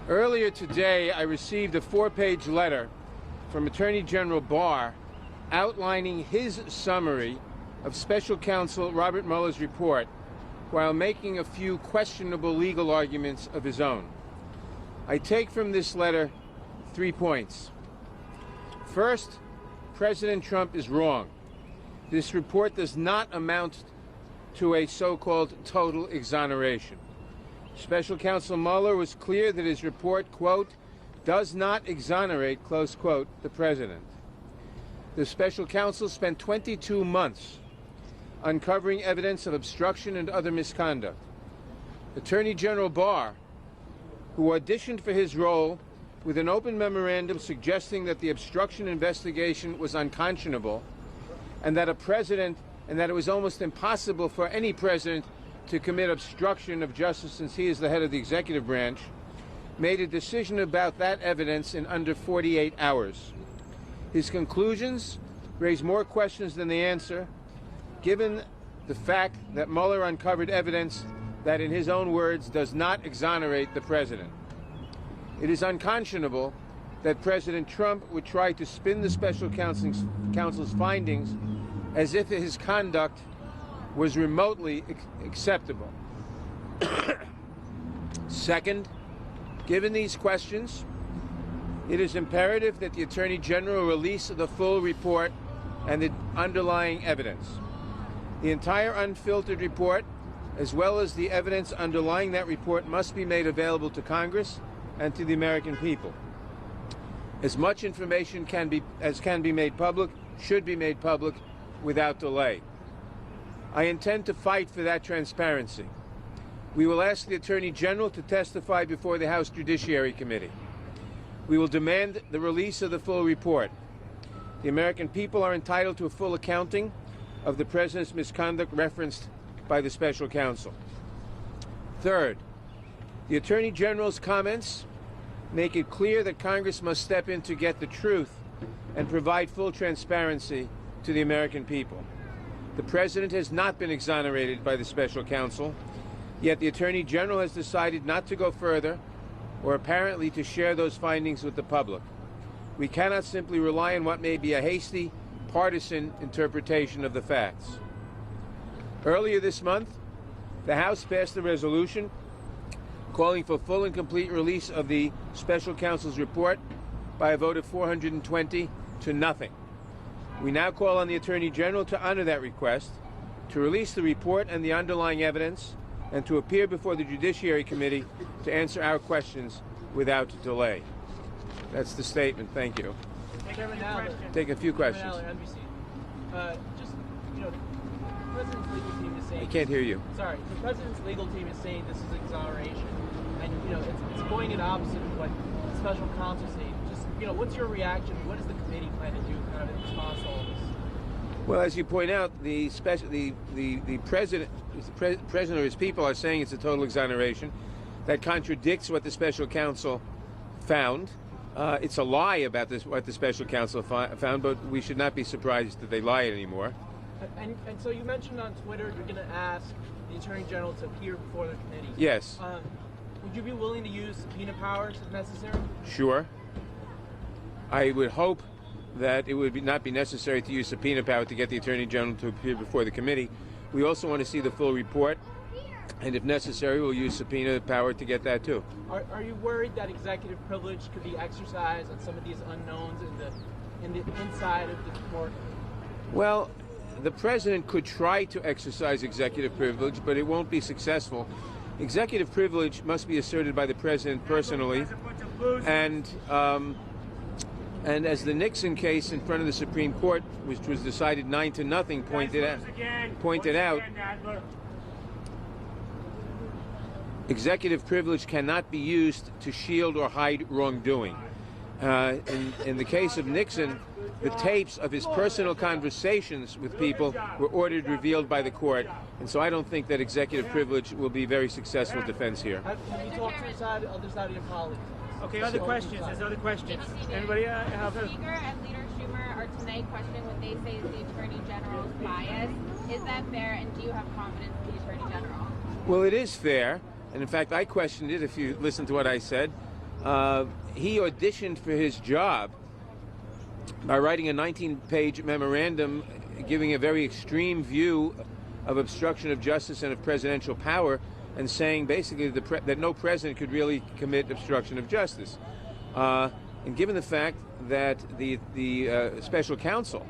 Earlier today, I received a 4-page letter from Attorney General Barr outlining his summary of Special Counsel Robert Mueller's report while making a few questionable legal arguments of his own. I take from this letter 3 points. First, President Trump is wrong. This report does not amount to a so-called total exoneration. Special Counsel Mueller was clear that his report, quote, does not exonerate, close quote, the president. The special counsel spent 22 months uncovering evidence of obstruction and other misconduct. Attorney General Barr, who auditioned for his role with an open memorandum suggesting that the obstruction investigation was unconscionable and that it was almost impossible for any president to commit obstruction of justice since he is the head of the executive branch, made a decision about that evidence in under 48 hours. His conclusions raise more questions than they answer, given the fact that Mueller uncovered evidence that, in his own words, does not exonerate the president. It is unconscionable that President Trump would try to spin the special counsel's findings as if his conduct was remotely acceptable. Second, given these questions, it is imperative that the Attorney General release the full report and the underlying evidence. The entire unfiltered report, as well as the evidence underlying that report, must be made available to Congress and to the American people. As much information as can be made public should be made public without delay. I intend to fight for that transparency. We will ask the Attorney General to testify before the House Judiciary Committee. We will demand the release of the full report. The American people are entitled to a full accounting of the President's misconduct referenced by the special counsel. Third, the Attorney General's comments make it clear that Congress must step in to get the truth and provide full transparency to the American people. The President has not been exonerated by the special counsel, yet the Attorney General has decided not to go further or apparently to share those findings with the public. We cannot simply rely on what may be a hasty, partisan interpretation of the facts. Earlier this month, the House passed a resolution calling for full and complete release of the special counsel's report by a vote of 420 to nothing. We now call on the Attorney General to honor that request, to release the report and the underlying evidence, and to appear before the Judiciary Committee to answer our questions without delay. That's the statement. Thank you. Take a few questions. The President's legal team is saying... I can't hear you. Sorry. The President's legal team is saying this is exoneration. And, it's going in opposite of what the special counsel saying. Just, what's your reaction? What does the committee plan to do kind of in response to all this? Well, as you point out, the president or his people are saying it's a total exoneration. That contradicts what the special counsel found. It's a lie about what the special counsel found, but we should not be surprised that they lie anymore. And so you mentioned on Twitter you're going to ask the Attorney General to appear before the committee. Yes. Would you be willing to use subpoena powers if necessary? Sure. I would hope that it would not be necessary to use subpoena power to get the Attorney General to appear before the committee. We also want to see the full report, and if necessary, we'll use subpoena power to get that too. Are you worried that executive privilege could be exercised on some of these unknowns in the inside of the court? Well, the president could try to exercise executive privilege, but it won't be successful. Executive privilege must be asserted by the president personally, and as the Nixon case in front of the Supreme Court, which was decided 9-0, pointed out, executive privilege cannot be used to shield or hide wrongdoing. In the case of Nixon, the tapes of his personal conversations with people were ordered revealed by the court, and so I don't think that executive privilege will be a very successful defense here. Have you talked to the other side of your colleagues? Okay, other questions. There's other questions. Anybody have the Speaker and Leader Schumer are tonight questioning what they say is the Attorney General's bias. Is that fair, and do you have confidence in the Attorney General? Well, it is fair, and in fact, I questioned it, if you listen to what I said. he auditioned for his job by writing a 19-page memorandum giving a very extreme view of obstruction of justice and of presidential power, and saying basically that no president could really commit obstruction of justice. And given the fact that the special counsel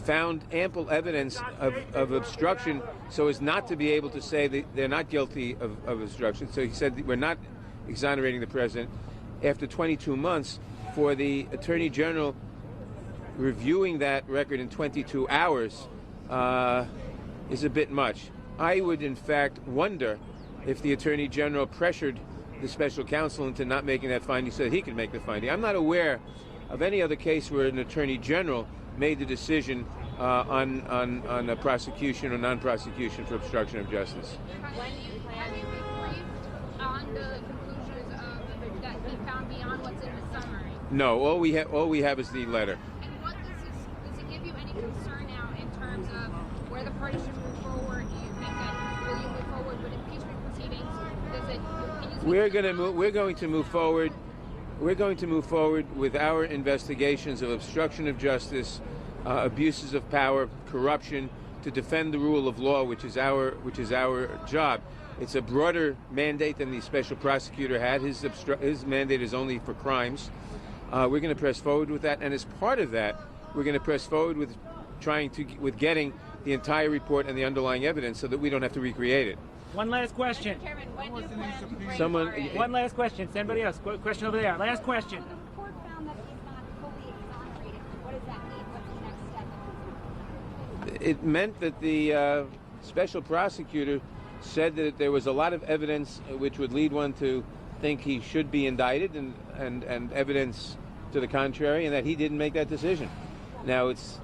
found ample evidence of obstruction so as not to be able to say that they're not guilty of obstruction, so he said we're not exonerating the president, after 22 months, for the Attorney General reviewing that record in 22 hours is a bit much. I would, in fact, wonder if the Attorney General pressured the special counsel into not making that finding so that he could make the finding. I'm not aware of any other case where an Attorney General made the decision on a prosecution or non-prosecution for obstruction of justice. When you plan to be briefed on the conclusions that he found beyond what's in the summary? No, all we have is the letter. And what does it give you any concern now in terms of where the party should move forward? Do you think that will you move forward with impeachment proceedings? We're going to move forward. We're going to move forward with our investigations of obstruction of justice, abuses of power, corruption, to defend the rule of law, which is our job. It's a broader mandate than the special prosecutor had. His mandate is only for crimes. We're going to press forward with that, and as part of that, we're going to press forward with getting the entire report and the underlying evidence so that we don't have to recreate it. One last question. Chairman, when do you plan to pray Someone. for it? One last question. Somebody else. Question over there. Last question. The report found that he's not fully exonerated. What does that mean? What's the next step? It meant that the special prosecutor said that there was a lot of evidence which would lead one to think he should be indicted, and evidence to the contrary, and that he didn't make that decision. Now, it's,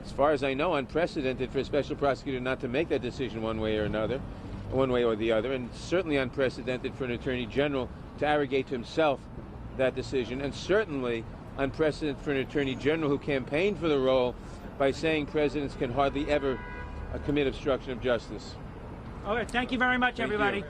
as far as I know, unprecedented for a special prosecutor not to make that decision one way or the other, and certainly unprecedented for an attorney general to arrogate to himself that decision, and certainly unprecedented for an attorney general who campaigned for the role by saying presidents can hardly ever commit obstruction of justice. All right. Thank you very much, Thank everybody. you.